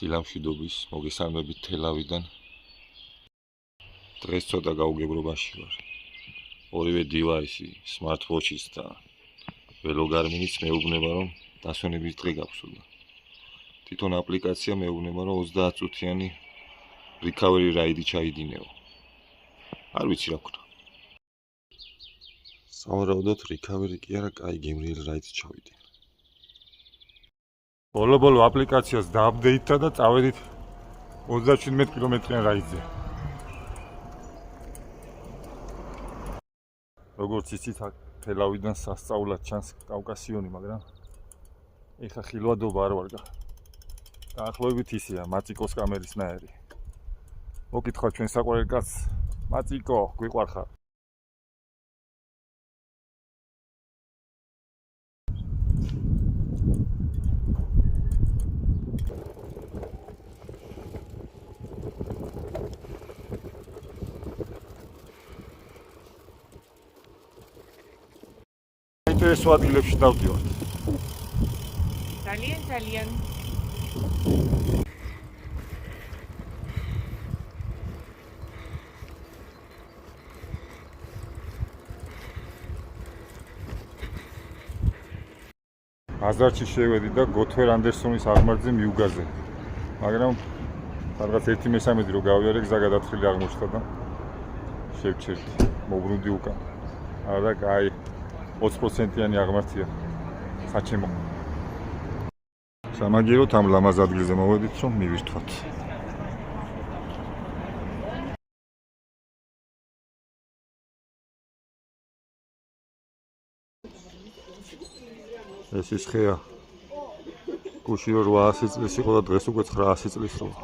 დილამშვიდობის მოგესალმებით თელავიდან. დღეს ცოტა გაუგებრობაში ვარ. ორივე დივაისი, smartwatch-იც და ველოგარმინიც მეუბნება, რომ დასვენების დღე გაქვსო. თვითონ აპლიკაცია მეუბნება, რომ 30 წუთიანი recovery ride ჩაიდინეო. არ ვიცი რა ვქნა. სავარაუდოდ recovery კი არა, კაი გემრიელ ride-ს ჩავიდინე. ბოლო აპლიკაციას დააპდეიტდა და წავედით 37 კილომეტრიან რაიდზე. როგორც იცით, თელავიდან სასწაულად ჩანს კავკასიონი, მაგრამ ეხა ხილვადობა არ ვარ. დაახლოებით ისეა, მაწიკოს კამერისნაირი. მოკითხა ჩვენ საყვარელ კაცს, მაწიკო, გვიყვარხარ? საინტერესო ადგილებში დავდივართ. ძალიან. აზარში შევედი და გოთვერ ანდერსონის აღმართზე მიუგაზე. მაგრამ რაღაც 1/3 რო გავიარე, გზა გადათხილი აღმოჩნდა და შევჩერდი. მოbrunდი უკან. არა, კაი 20%-იანი აღმართია. საჩემო. სამაგიეროდ ამ ლამაზ ადგილზე მოვედით, რომ მივირთვათ. ეს ის ხეა. გუში 800 წლის იყო და დღეს უკვე 900 წლის როა.